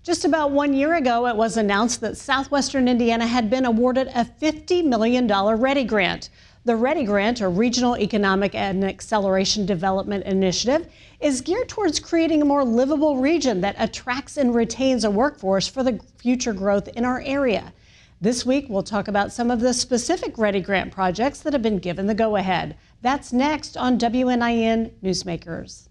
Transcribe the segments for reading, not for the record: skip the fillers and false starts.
Just about 1 year ago, it was announced that southwestern Indiana had been awarded a $50 million READI grant. The READI grant, or Regional Economic and Acceleration Development Initiative, is geared towards creating a more livable region that attracts and retains a workforce for the future growth in our area. This week, we'll talk about some of the specific READI grant projects that have been given the go-ahead. That's next on WNIN Newsmakers.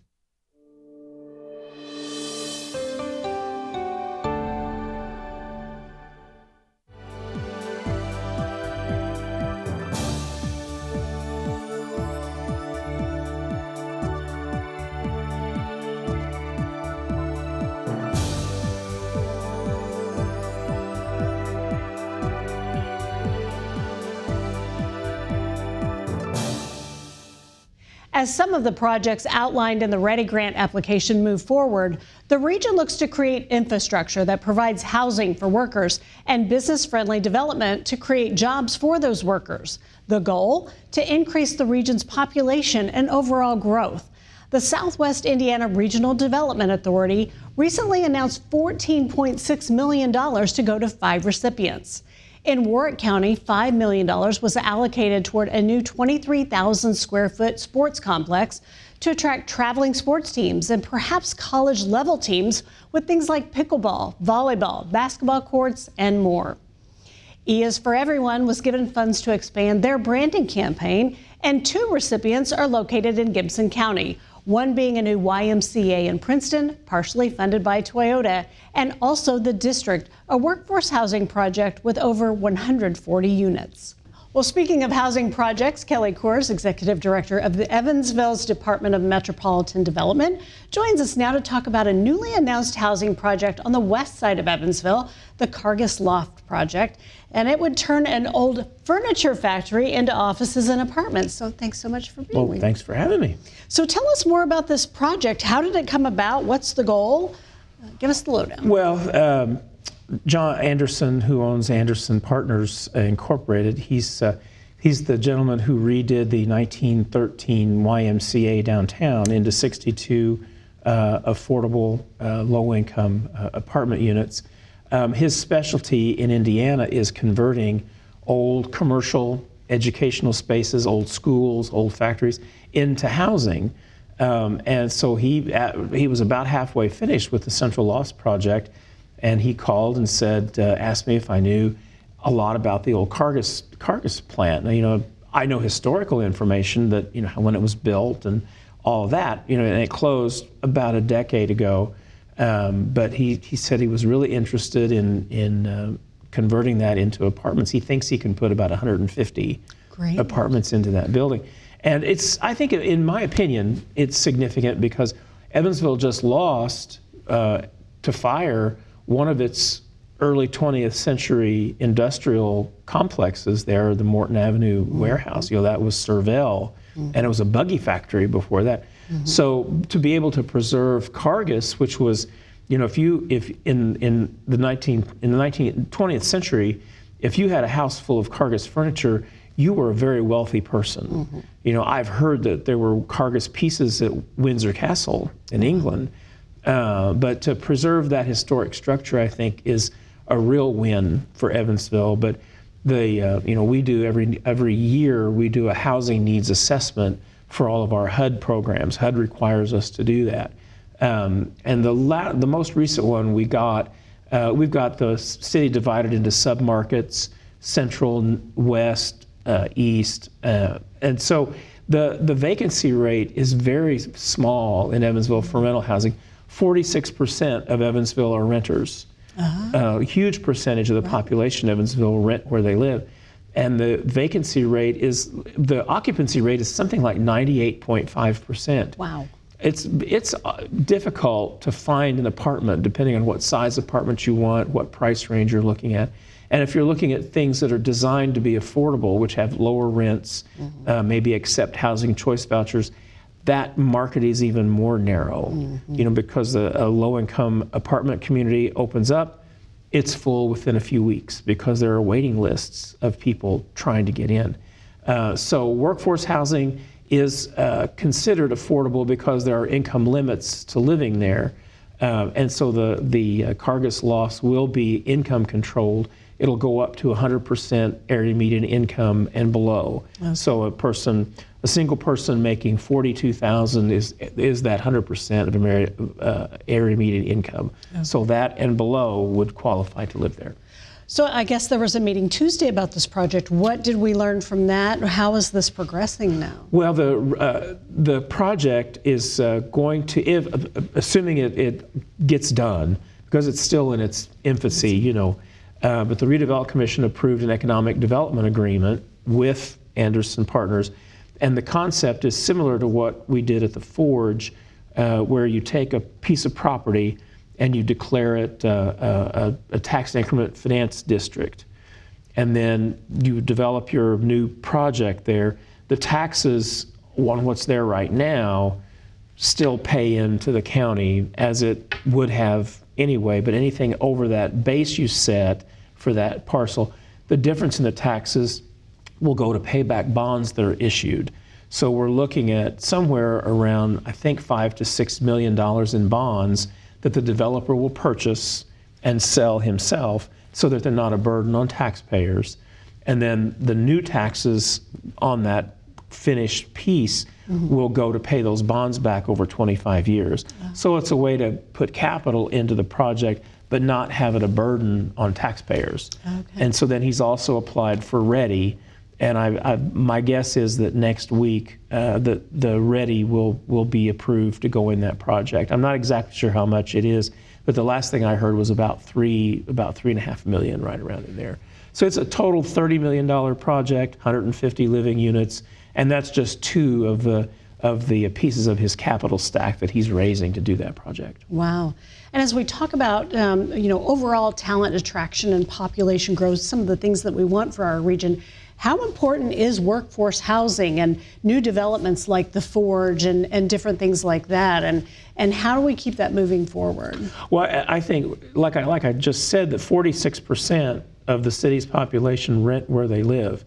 As some of the projects outlined in the READI grant application move forward, the region looks to create infrastructure that provides housing for workers and business-friendly development to create jobs for those workers. The goal? To increase the region's population and overall growth. The Southwest Indiana Regional Development Authority recently announced $14.6 million to go to 5 recipients. In Warwick County, $5 million was allocated toward a new 23,000 square foot sports complex to attract traveling sports teams and perhaps college-level teams with things like pickleball, volleyball, basketball courts, and more. E is for Everyone was given funds to expand their branding campaign, and 2 recipients are located in Gibson County, one being a new YMCA in Princeton, partially funded by Toyota, and also the District, a workforce housing project with over 140 units. Well, speaking of housing projects, Kelly Kors, Executive Director of the Evansville's Department of Metropolitan Development, joins us now to talk about a newly announced housing project on the west side of Evansville, the Cargus Loft project, and it would turn an old furniture factory into offices and apartments. So thanks so much for being with me. Thanks for having me. So tell us more about this project. How did it come about? What's the goal? Give us the lowdown. Well, John Anderson, who owns Anderson Partners Incorporated, he's the gentleman who redid the 1913 YMCA downtown into 62 affordable low-income apartment units. His specialty in Indiana is converting old commercial educational spaces, old schools, old factories into housing. And so he was about halfway finished with the Central Loft project, and he called and said, asked me if I knew a lot about the old Cargus plant. Now, I know historical information that, when it was built and all of that, and it closed about a decade ago. But he said he was really interested in converting that into apartments. He thinks he can put about 150 apartments into that building. And I think, in my opinion, it's significant because Evansville just lost to fire one of its early 20th century industrial complexes there, the Morton Avenue warehouse. That was Servell, and it was a buggy factory before that. So to be able to preserve Cargus, which was, if in the 20th century, if you had a house full of Cargus furniture, you were a very wealthy person. I've heard that there were Cargus pieces at Windsor Castle in England, but to preserve that historic structure, I think, is a real win for Evansville. But we do every year we do a housing needs assessment for all of our HUD programs. HUD requires us to do that. And the most recent one we've got the city divided into submarkets, central, west, east. And so the vacancy rate is very small in Evansville for rental housing. 46% of Evansville are renters. A huge percentage of the population of Evansville rent where they live. And the the occupancy rate is something like 98.5%. Wow. It's difficult to find an apartment depending on what size apartment you want, what price range you're looking at. And if you're looking at things that are designed to be affordable, which have lower rents, maybe accept housing choice vouchers, that market is even more narrow. Because a low-income apartment community opens up, it's full within a few weeks because there are waiting lists of people trying to get in. So workforce housing is considered affordable because there are income limits to living there. And so the Cargus loss will be income controlled. It'll go up to 100% area median income and below. Okay. So a single person making $42,000 is that 100% of area median income. Okay. So that and below would qualify to live there. So I guess there was a meeting Tuesday about this project. What did we learn from that? How is this progressing now? Well, the project is going to, assuming it gets done, because it's still in its infancy, you know, but the Redevelopment Commission approved an economic development agreement with Anderson Partners, and the concept is similar to what we did at the Forge, where you take a piece of property and you declare it a tax increment finance district, and then you develop your new project there. The taxes on what's there right now still pay into the county as it would have anyway, but anything over that base you set for that parcel, the difference in the taxes will go to pay back bonds that are issued. So we're looking at somewhere around, I think, $5 to $6 million in bonds that the developer will purchase and sell himself so that they're not a burden on taxpayers. And then the new taxes on that finished piece will go to pay those bonds back over 25 years. So it's a way to put capital into the project but not have it a burden on taxpayers. Okay. And so then he's also applied for READI, and my guess is that next week the READI will be approved to go in that project. I'm not exactly sure how much it is, but the last thing I heard was about $3.5 million, right around in there. So it's a total $30 million project, 150 living units, and that's just two of the pieces of his capital stack that he's raising to do that project. Wow. And as we talk about overall talent attraction and population growth, some of the things that we want for our region, how important is workforce housing and new developments like the Forge and different things like that? And how do we keep that moving forward? Well, I think, like I just said, that 46% of the city's population rent where they live.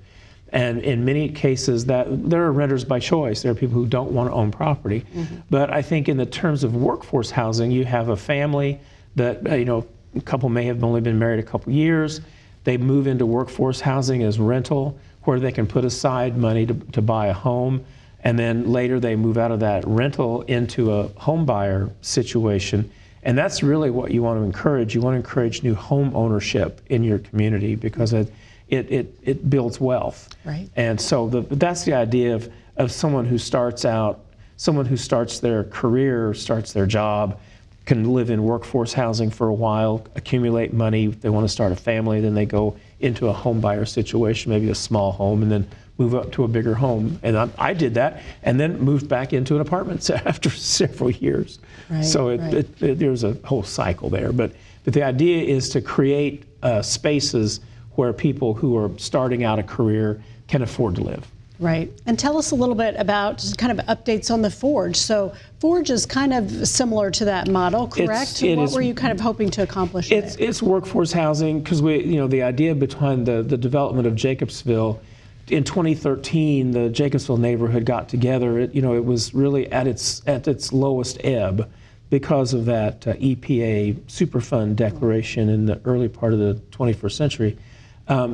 And in many cases, that there are renters by choice. There are people who don't want to own property. But I think in the terms of workforce housing, you have a family that, a couple may have only been married a couple years. They move into workforce housing as rental, where they can put aside money to buy a home. And then later they move out of that rental into a home buyer situation. And that's really what you want to encourage. You want to encourage new home ownership in your community because it builds wealth. Right. And so that's the idea of someone who starts their career, starts their job, can live in workforce housing for a while, accumulate money. They want to start a family, then they go into a home buyer situation, maybe a small home, and then move up to a bigger home. And I did that, and then moved back into an apartment after several years. Right, so there's a whole cycle there. But the idea is to create spaces where people who are starting out a career can afford to live. Right. And tell us a little bit about just kind of updates on the Forge. So Forge is kind of similar to that model, correct? What were you kind of hoping to accomplish there? It's workforce housing because the idea behind the development of Jacobsville, in 2013, the Jacobsville neighborhood got together. It was really at its lowest ebb because of that EPA Superfund declaration in the early part of the 21st century.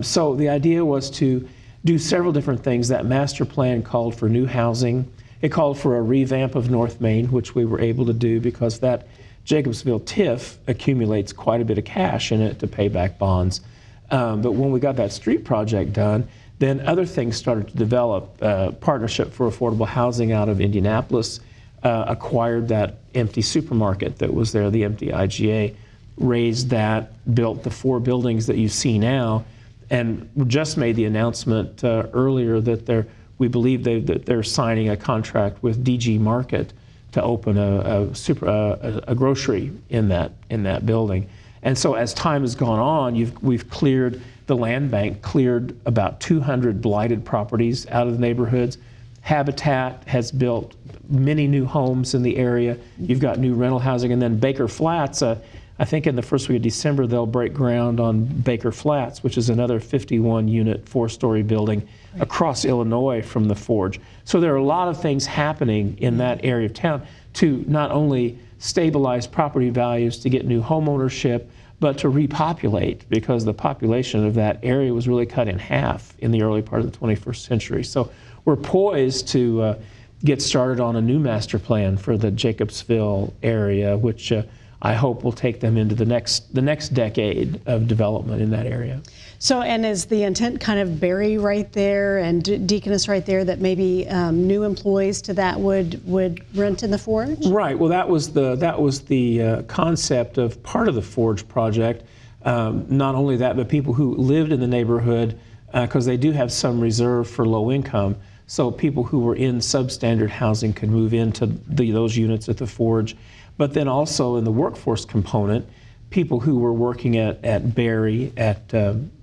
So the idea was to do several different things. That master plan called for new housing. It called for a revamp of North Main, which we were able to do because that Jacobsville TIF accumulates quite a bit of cash in it to pay back bonds. But when we got that street project done, then other things started to develop. Partnership for Affordable Housing out of Indianapolis acquired that empty supermarket that was there, the empty IGA, raised that, built the 4 buildings that you see now, and just made the announcement earlier that we believe that they're signing a contract with DG Market to open a grocery in that building. And so as time has gone on, we've cleared, the land bank cleared about 200 blighted properties out of the neighborhoods. Habitat has built many new homes in the area. You've got new rental housing, and then Baker Flats, I think in the first week of December, they'll break ground on Baker Flats, which is another 51-unit, 4-story building across Illinois from the Forge. So there are a lot of things happening in that area of town to not only stabilize property values, to get new home ownership, but to repopulate, because the population of that area was really cut in half in the early part of the 21st century. So we're poised to get started on a new master plan for the Jacobsville area, which I hope will take them into the next decade of development in that area. So, and is the intent kind of Berry right there and Deaconess right there, that maybe new employees to that would rent in the Forge? Right. Well, that was the concept of part of the Forge project. Not only that, but people who lived in the neighborhood, because they do have some reserve for low income. So people who were in substandard housing could move into those units at the Forge. But then also in the workforce component, people who were working at Berry, at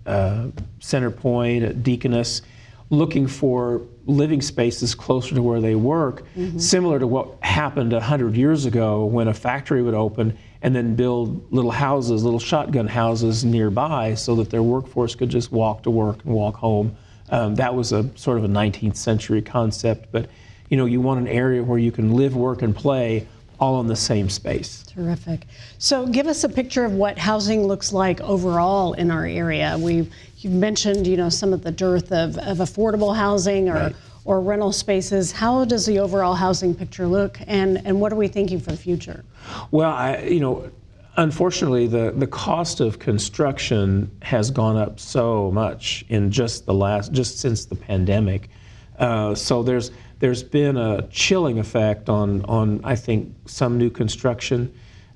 Centerpoint, at Deaconess, looking for living spaces closer to where they work, similar to what happened 100 years ago when a factory would open and then build little houses, little shotgun houses nearby, so that their workforce could just walk to work and walk home. That was a sort of a 19th century concept, but you want an area where you can live, work, and play all in the same space. Terrific. So give us a picture of what housing looks like overall in our area. You've mentioned, some of the dearth of affordable housing or rental spaces. How does the overall housing picture look, and what are we thinking for the future? Well, unfortunately, the cost of construction has gone up so much in just since the pandemic. So there's been a chilling effect on I think some new construction,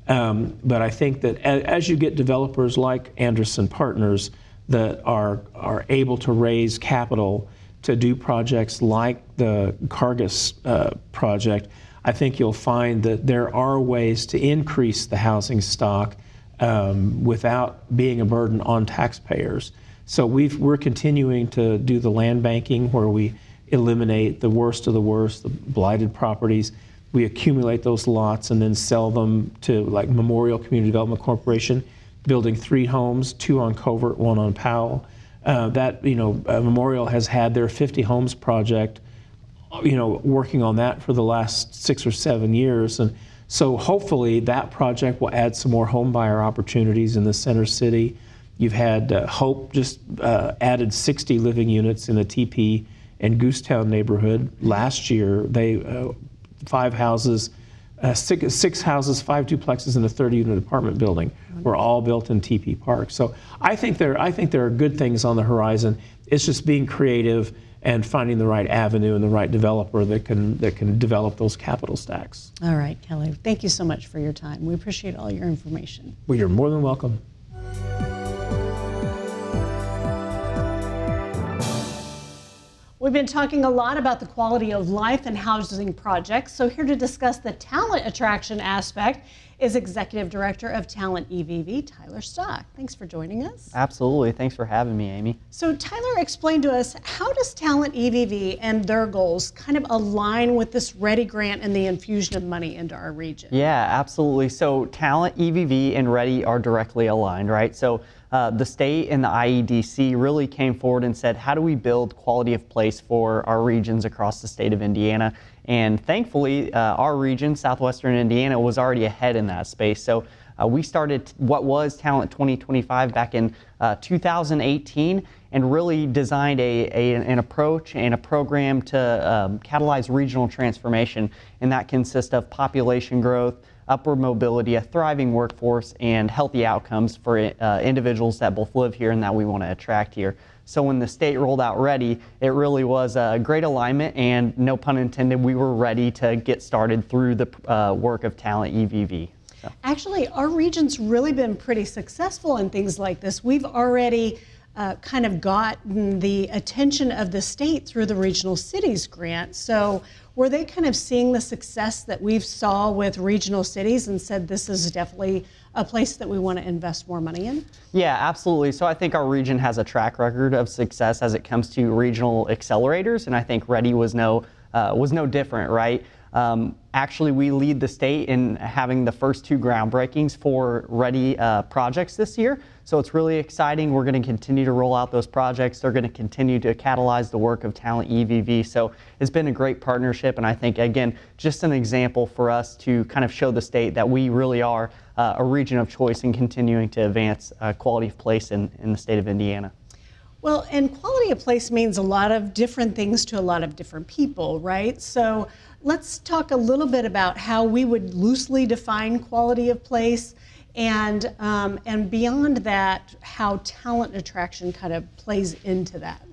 but I think that as you get developers like Anderson Partners that are able to raise capital to do projects like the Cargus project, I think you'll find that there are ways to increase the housing stock without being a burden on taxpayers. So we're continuing to do the land banking, where we eliminate the worst of the worst, the blighted properties. We accumulate those lots and then sell them to, like, Memorial Community Development Corporation, building 3 homes, 2 on Covert, 1 on Powell. Memorial has had their 50 homes project, working on that for the last 6 or 7 years. And so hopefully that project will add some more home buyer opportunities in the center city. You've had Hope just added 60 living units in the TP and Goosetown neighborhood last year. They 5 houses, 6 houses, 5 duplexes, and a 30-unit apartment building were all built in TP Park. So I think there are good things on the horizon. It's just being creative and finding the right avenue and the right developer that can develop those capital stacks. All right, Kelly. Thank you so much for your time. We appreciate all your information. Well, you're more than welcome. We've been talking a lot about the quality of life and housing projects. So here to discuss the talent attraction aspect is Executive Director of Talent EVV, Tyler Stock. Thanks for joining us. Absolutely. Thanks for having me, Amy. So Tyler, explain to us, how does Talent EVV and their goals kind of align with this READI grant and the infusion of money into our region? Yeah, absolutely. So Talent EVV and READI are directly aligned, right? So the state and the IEDC really came forward and said, how do we build quality of place for our regions across the state of Indiana? And thankfully, our region, Southwestern Indiana, was already ahead in that space. So we started what was Talent 2025 back in 2018 and really designed an approach and a program to catalyze regional transformation. And that consists of population growth, upward mobility, a thriving workforce, and healthy outcomes for individuals that both live here and that we want to attract here. So when the state rolled out READI, it really was a great alignment, and no pun intended, we were ready to get started through the work of Talent EVV. So. Actually, our region's really been pretty successful in things like this. We've already kind of gotten the attention of the state through the Regional Cities grant. So were they kind of seeing the success that we've saw with regional cities and said this is definitely a place that we want to invest more money in? Yeah, absolutely. So I think our region has a track record of success as it comes to regional accelerators, and I think READI was no different, right? Actually, we lead the state in having the first 2 groundbreakings for READI projects this year. So it's really exciting. We're going to continue to roll out those projects. They're going to continue to catalyze the work of Talent EVV. So it's been a great partnership, and I think, again, just an example for us to kind of show the state that we really are a region of choice in continuing to advance quality of place in the state of Indiana. Well, and quality of place means a lot of different things to a lot of different people, right? So let's talk a little bit about how we would loosely define quality of place, and beyond that, how talent attraction kind of plays into that.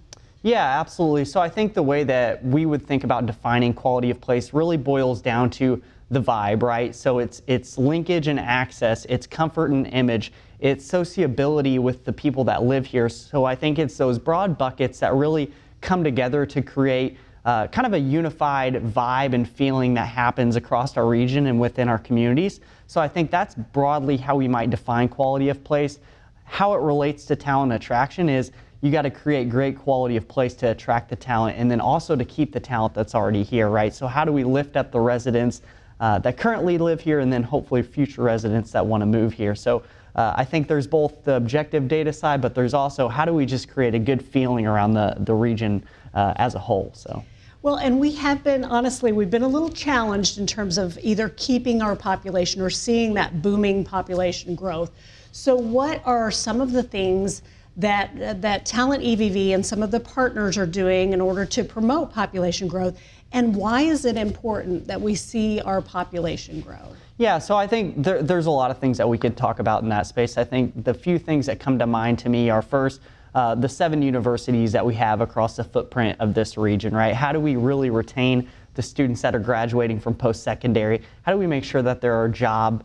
Yeah, absolutely. So I think the way that we would think about defining quality of place really boils down to the vibe, right? So it's linkage and access, it's comfort and image, it's sociability with the people that live here. So I think it's those broad buckets that really come together to create kind of a unified vibe and feeling that happens across our region and within our communities. So I think that's broadly how we might define quality of place. How it relates to talent attraction is you got to create great quality of place to attract the talent, and then also to keep the talent that's already here, right? So how do we lift up the residents that currently live here, and then hopefully future residents that want to move here? So I think there's both the objective data side, but there's also how do we just create a good feeling around the region as a whole. So. Well, and we have been, honestly, we've been a little challenged in terms of either keeping our population or seeing that booming population growth. So what are some of the things that Talent EVV and some of the partners are doing in order to promote population growth, and why is it important that we see our population grow? Yeah, so I think there's a lot of things that we could talk about in that space. I think the few things that come to mind to me are first, the 7 universities that we have across the footprint of this region, right? How do we really retain the students that are graduating from post-secondary? How do we make sure that there are job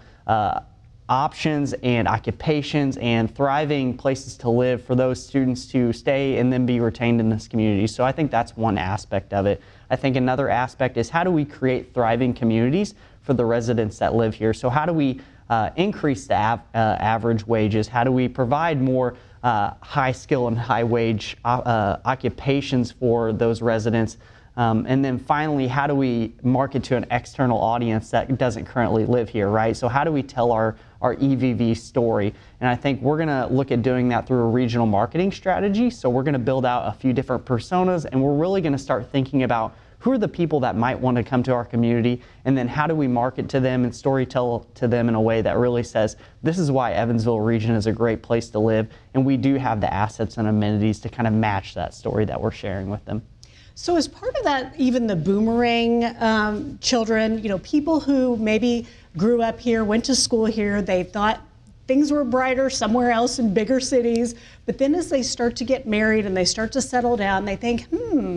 options and occupations and thriving places to live for those students to stay and then be retained in this community? So I think that's one aspect of it. I think another aspect is how do we create thriving communities for the residents that live here? So how do we increase the average wages? How do we provide more high skill and high wage occupations for those residents? And then finally, how do we market to an external audience that doesn't currently live here, right? So how do we tell our EVV story? And I think we're gonna look at doing that through a regional marketing strategy. So we're gonna build out a few different personas, and we're really gonna start thinking about who are the people that might want to come to our community, and then how do we market to them and storytell to them in a way that really says, this is why Evansville region is a great place to live, and we do have the assets and amenities to kind of match that story that we're sharing with them. So as part of that, even the boomerang children, you know, people who maybe grew up here, went to school here, they thought things were brighter somewhere else in bigger cities, but then as they start to get married and they start to settle down, they think,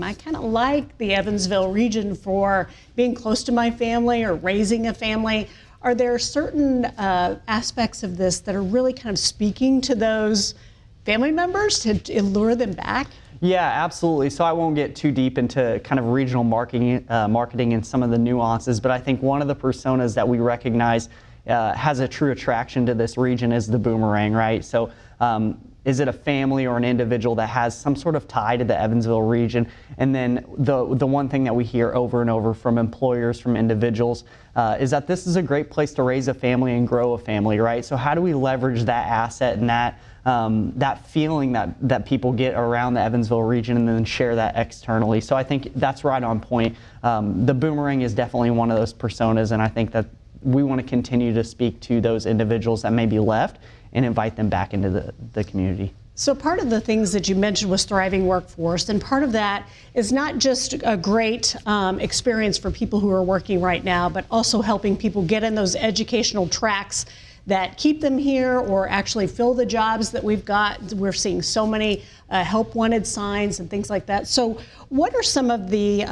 I kind of like the Evansville region for being close to my family or raising a family. Are there certain aspects of this that are really kind of speaking to those family members to lure them back? Yeah, absolutely. So I won't get too deep into kind of regional marketing and some of the nuances, but I think one of the personas that we recognize has a true attraction to this region is the boomerang, right? So is it a family or an individual that has some sort of tie to the Evansville region? And then the one thing that we hear over and over from employers, from individuals, is that this is a great place to raise a family and grow a family, right? So how do we leverage that asset and that feeling that people get around the Evansville region and then share that externally? So I think that's right on point. The boomerang is definitely one of those personas, and I think that we want to continue to speak to those individuals that may be left and invite them back into the community. So part of the things that you mentioned was thriving workforce, and part of that is not just a great experience for people who are working right now, but also helping people get in those educational tracks that keep them here or actually fill the jobs that we've got. We're seeing so many help wanted signs and things like that. So what are some of the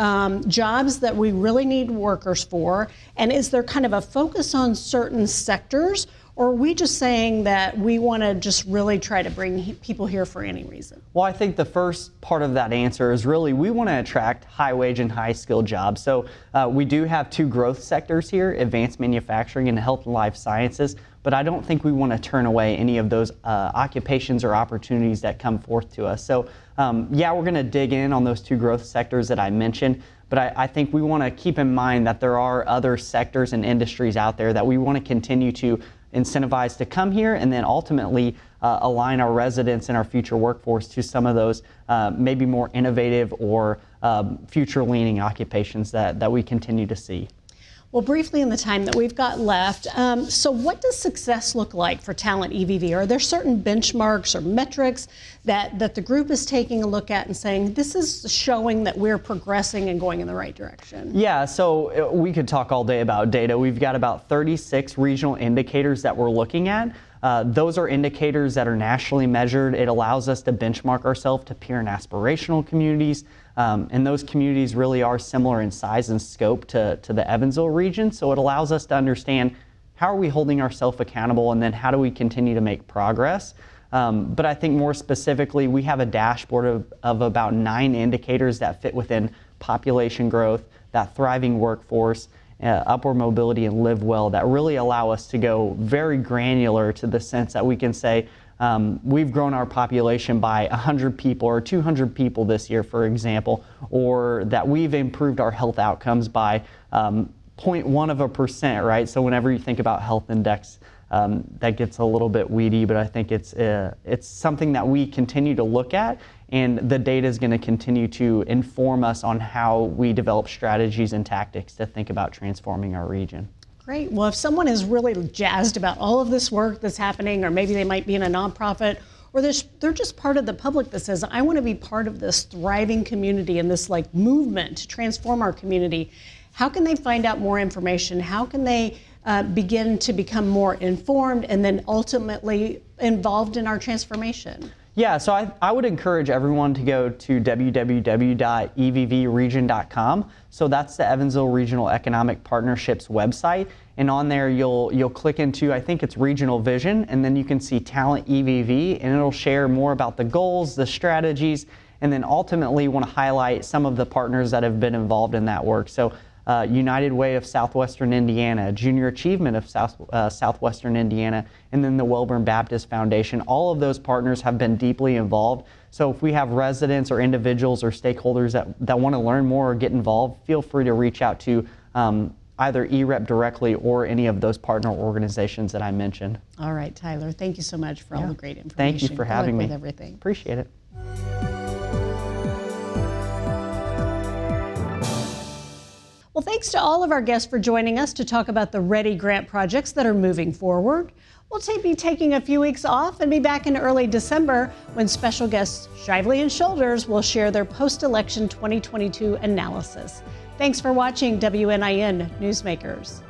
jobs that we really need workers for? And is there kind of a focus on certain sectors? Or are we just saying that we want to just really try to bring people here for any reason? Well, I think the first part of that answer is really we want to attract high wage and high skilled jobs. So we do have 2 growth sectors here, advanced manufacturing and health and life sciences. but I don't think we want to turn away any of those occupations or opportunities that come forth to us. So yeah, we're going to dig in on those 2 growth sectors that I mentioned, but I think we want to keep in mind that there are other sectors and industries out there that we want to continue to incentivize to come here, and then ultimately align our residents and our future workforce to some of those maybe more innovative or future-leaning occupations that we continue to see. Well, briefly in the time that we've got left, so what does success look like for Talent EVV? Are there certain benchmarks or metrics that the group is taking a look at and saying, this is showing that we're progressing and going in the right direction? Yeah, so we could talk all day about data. We've got about 36 regional indicators that we're looking at. Those are indicators that are nationally measured. It allows us to benchmark ourselves to peer and aspirational communities. And those communities really are similar in size and scope to the Evansville region. So it allows us to understand how are we holding ourselves accountable, and then how do we continue to make progress. But I think more specifically, we have a dashboard of about 9 indicators that fit within population growth, that thriving workforce, upward mobility, and live well, that really allow us to go very granular to the sense that we can say, we've grown our population by 100 people or 200 people this year, for example, or that we've improved our health outcomes by 0.1%, right? So whenever you think about health index, that gets a little bit weedy, but I think it's something that we continue to look at, and the data is going to continue to inform us on how we develop strategies and tactics to think about transforming our region. Great. Well, if someone is really jazzed about all of this work that's happening, or maybe they might be in a nonprofit, or they're just part of the public that says, I want to be part of this thriving community and this like movement to transform our community, how can they find out more information? How can they begin to become more informed and then ultimately involved in our transformation? Yeah, so I would encourage everyone to go to www.evvregion.com. So that's the Evansville Regional Economic Partnerships website. And on there, you'll click into, I think it's Regional Vision, and then you can see Talent EVV, and it'll share more about the goals, the strategies, and then ultimately want to highlight some of the partners that have been involved in that work. So United Way of Southwestern Indiana, Junior Achievement of Southwestern Indiana, and then the Welborn Baptist Foundation. All of those partners have been deeply involved. So if we have residents or individuals or stakeholders that want to learn more or get involved, feel free to reach out to either EREP directly or any of those partner organizations that I mentioned. All right, Tyler, thank you so much for all the great information. Thank you for having me. With everything. Appreciate it. Well, thanks to all of our guests for joining us to talk about the READI grant projects that are moving forward. We'll be taking a few weeks off and be back in early December when special guests Shively and Shoulders will share their post-election 2022 analysis. Thanks for watching WNIN Newsmakers.